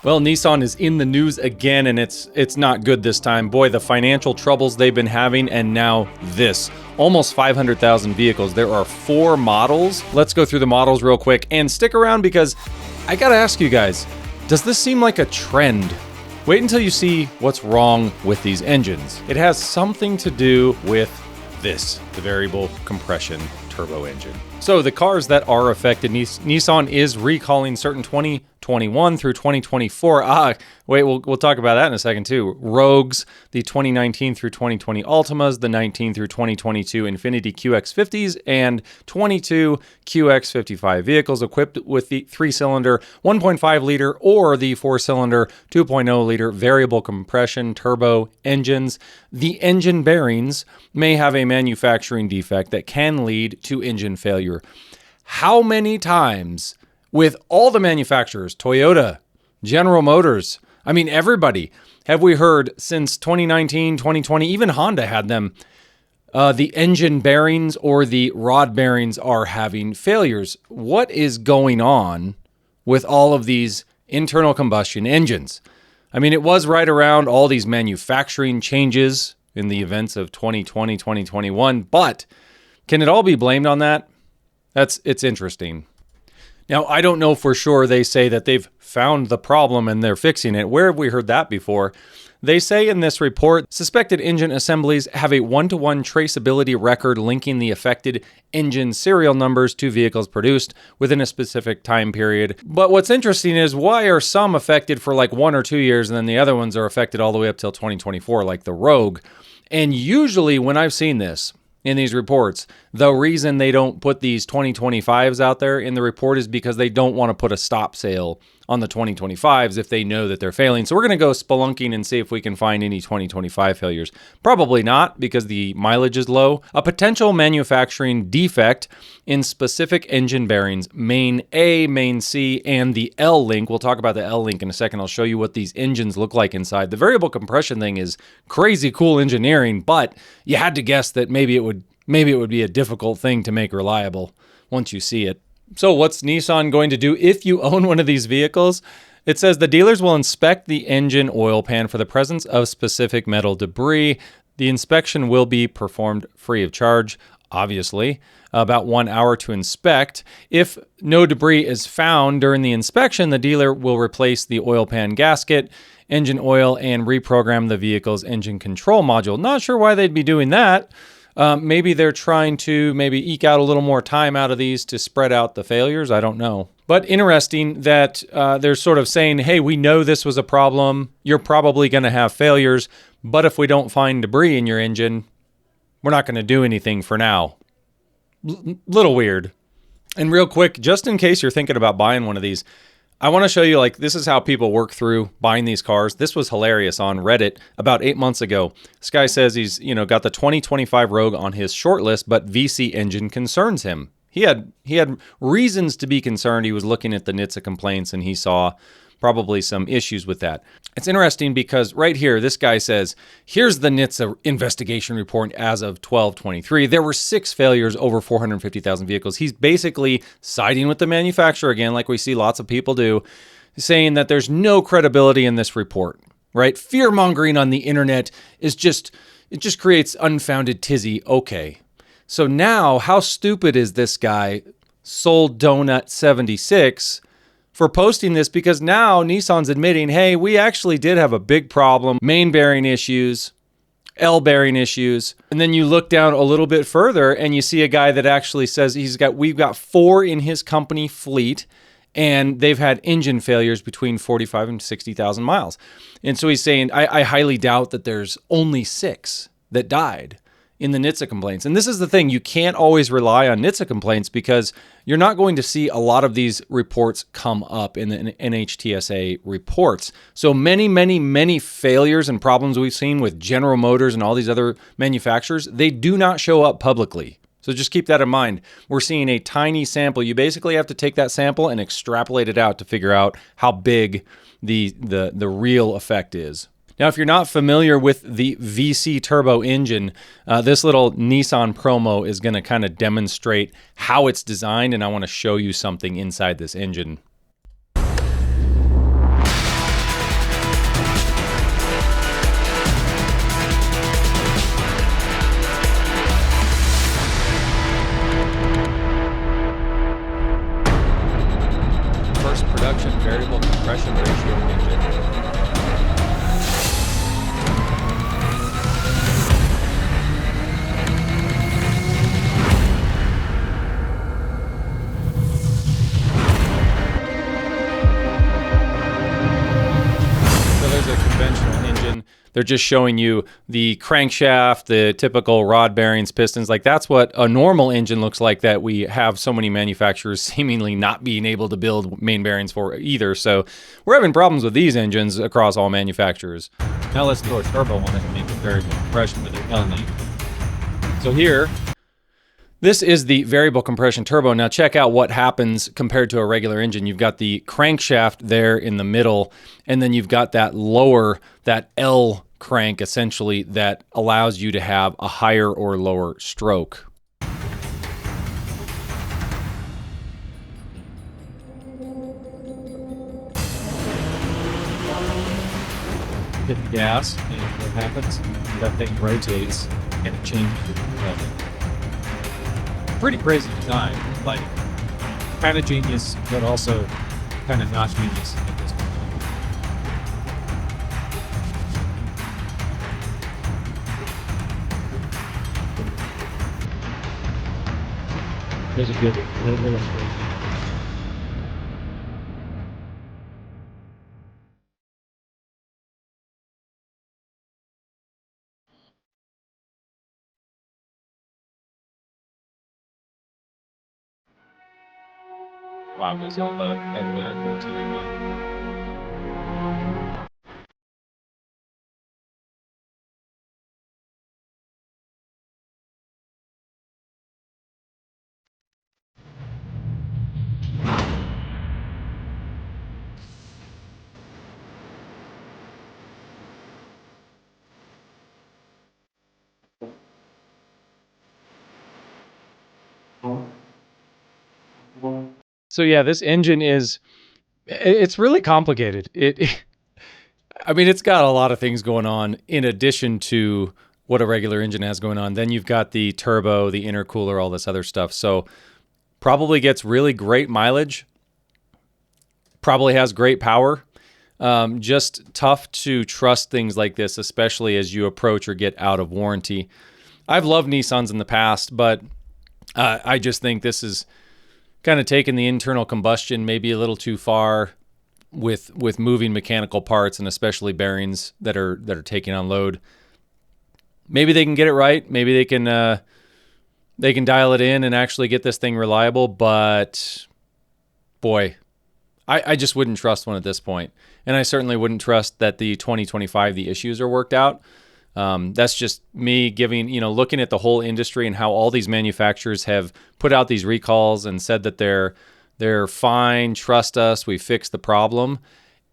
Well, Nissan is in the news again, and it's not good this time. Boy, the financial troubles they've been having, and now this. Almost 500,000 vehicles. There are 4 models. Let's go through the models real quick, and stick around because I gotta ask you guys, does this seem like a trend? Wait until you see what's wrong with these engines. It has something to do with this, the variable compression turbo engine. So the cars that are affected, Nissan is recalling certain 2021 through 2024. We'll talk about that in a second too. Rogues, the 2019 through 2020 Altimas, the 19 through 2022 Infiniti QX50s, and 22 QX55 vehicles equipped with the 3-cylinder 1.5 liter or the 4-cylinder 2.0 liter variable compression turbo engines. The engine bearings may have a manufacturing defect that can lead to engine failure. How many times with all the manufacturers, Toyota, General Motors, I mean, everybody, have we heard since 2019, 2020, even Honda had them, the engine bearings or the rod bearings are having failures. What is going on with all of these internal combustion engines? I mean, it was right around all these manufacturing changes in the events of 2020, 2021, but can it all be blamed on that? It's interesting. Now, I don't know for sure. They say that they've found the problem and they're fixing it. Where have we heard that before? They say in this report, suspected engine assemblies have a one-to-one traceability record linking the affected engine serial numbers to vehicles produced within a specific time period. But what's interesting is why are some affected for like 1 or 2 years and then the other ones are affected all the way up till 2024, like the Rogue? And usually when I've seen this, in these reports, the reason they don't put these 2025s out there in the report is because they don't want to put a stop sale on the 2025s if they know that they're failing. So we're going to go spelunking and see if we can find any 2025 failures. Probably not, because the mileage is low. A potential manufacturing defect in specific engine bearings, main A, main C, and the L-link. We'll talk about the L-link in a second. I'll show you what these engines look like inside. The variable compression thing is crazy cool engineering, but you had to guess that maybe it would be a difficult thing to make reliable once you see it. So what's Nissan going to do if you own one of these vehicles? It says the dealers will inspect the engine oil pan for the presence of specific metal debris. The inspection will be performed free of charge, obviously, about 1 hour to inspect. If no debris is found during the inspection, the dealer will replace the oil pan gasket, engine oil, and reprogram the vehicle's engine control module. Not sure why they'd be doing that. Maybe they're trying to eke out a little more time out of these to spread out the failures. I don't know. But interesting that they're sort of saying, hey, we know this was a problem. You're probably going to have failures. But if we don't find debris in your engine, we're not going to do anything for now. Little weird. And real quick, just in case you're thinking about buying one of these, I want to show you, like, this is how people work through buying these cars. This was hilarious on Reddit about 8 months ago. This guy says he's, got the 2025 Rogue on his short list, but VC engine concerns him. He had reasons to be concerned. He was looking at the NHTSA complaints and he saw probably some issues with that. It's interesting because right here, this guy says, here's the NHTSA investigation report as of 12/23. There were 6 failures over 450,000 vehicles. He's basically siding with the manufacturer again, like we see lots of people do, saying that there's no credibility in this report, right? Fear-mongering on the internet it just creates unfounded tizzy. Okay. So now, how stupid is this guy, SoulDonut 76, for posting this? Because now Nissan's admitting, hey, we actually did have a big problem, main bearing issues, L bearing issues. And then you look down a little bit further and you see a guy that actually says we've got 4 in his company fleet and they've had engine failures between 45 and 60,000 miles. And so he's saying, I highly doubt that there's only 6 that died in the NHTSA complaints. And this is the thing, you can't always rely on NHTSA complaints because you're not going to see a lot of these reports come up in the NHTSA reports. So many failures and problems we've seen with General Motors and all these other manufacturers, they do not show up publicly. So just keep that in mind. We're seeing a tiny sample. You basically have to take that sample and extrapolate it out to figure out how big the real effect is. Now, if you're not familiar with the VC turbo engine, this little Nissan promo is going to kind of demonstrate how it's designed, and I want to show you something inside this engine. compression ratio engine. So there's a conventional engine. They're just showing you the crankshaft, the typical rod bearings, pistons. Like that's what a normal engine looks like that we have so many manufacturers seemingly not being able to build main bearings for either. So we're having problems with these engines across all manufacturers. Now let's throw a turbo on it and make a variable compression with an element. So here, this is the variable compression turbo. Now check out what happens compared to a regular engine. You've got the crankshaft there in the middle, and then you've got that lower, that L crank essentially that allows you to have a higher or lower stroke. Hit the gas, and what happens? That thing rotates and it changes the pretty crazy design, like kind of genius, but also kind of not genius at this point. There's a good illustration. Wow, there's all and So yeah, this engine it's really complicated. I mean, it's got a lot of things going on in addition to what a regular engine has going on. Then you've got the turbo, the intercooler, all this other stuff. So probably gets really great mileage, probably has great power. Just tough to trust things like this, especially as you approach or get out of warranty. I've loved Nissans in the past, but I just think this is kind of taking the internal combustion maybe a little too far with moving mechanical parts and especially bearings that are taking on load. Maybe they can get it right. Maybe they can dial it in and actually get this thing reliable. But boy, I just wouldn't trust one at this point. And I certainly wouldn't trust that the 2025 the issues are worked out. That's just me looking at the whole industry and how all these manufacturers have put out these recalls and said that they're fine, trust us, we fixed the problem.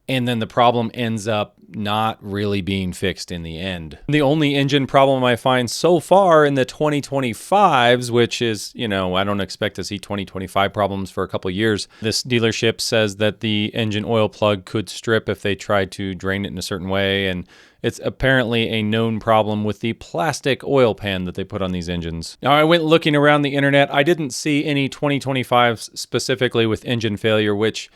And then the problem ends up not really being fixed in the end. The only engine problem I find so far in the 2025s, which is, I don't expect to see 2025 problems for a couple of years. This dealership says that the engine oil plug could strip if they tried to drain it in a certain way. And it's apparently a known problem with the plastic oil pan that they put on these engines. Now, I went looking around the internet. I didn't see any 2025s specifically with engine failure, which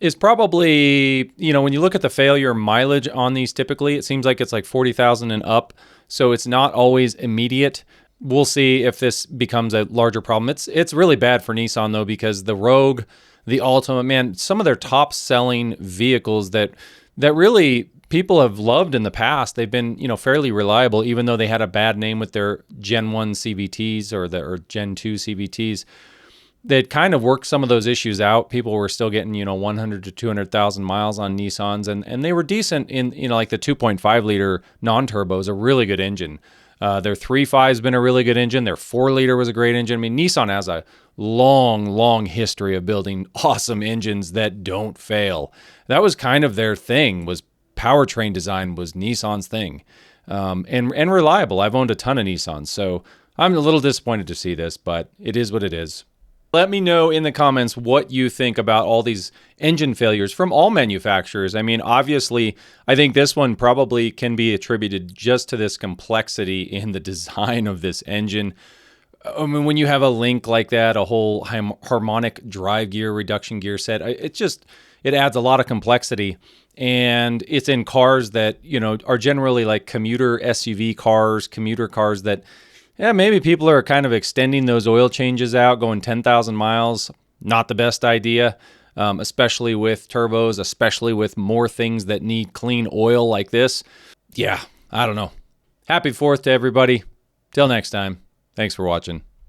is probably, when you look at the failure mileage on these, typically it seems like it's like 40,000 and up. So it's not always immediate. We'll see if this becomes a larger problem. It's really bad for Nissan though, because the Rogue, the Altima, man, some of their top selling vehicles that really people have loved in the past, they've been, fairly reliable, even though they had a bad name with their Gen 1 CVTs or Gen 2 CVTs. They'd kind of worked some of those issues out. People were still getting, 100 to 200,000 miles on Nissans, and they were decent in, like the 2.5 liter non-turbo is a really good engine. Their 3.5's been a really good engine. Their 4 liter was a great engine. I mean, Nissan has a long, long history of building awesome engines that don't fail. That was kind of their thing, was powertrain design was Nissan's thing. And reliable. I've owned a ton of Nissans, so I'm a little disappointed to see this, but it is what it is. Let me know in the comments what you think about all these engine failures from all manufacturers. I mean, obviously, I think this one probably can be attributed just to this complexity in the design of this engine. I mean, when you have a link like that, a whole harmonic drive gear, reduction gear set, it adds a lot of complexity. And it's in cars that, you know, are generally like commuter SUV cars, commuter cars that, yeah, maybe people are kind of extending those oil changes out, going 10,000 miles. Not the best idea, especially with turbos, especially with more things that need clean oil like this. Yeah, I don't know. Happy 4th to everybody. Till next time. Thanks for watching.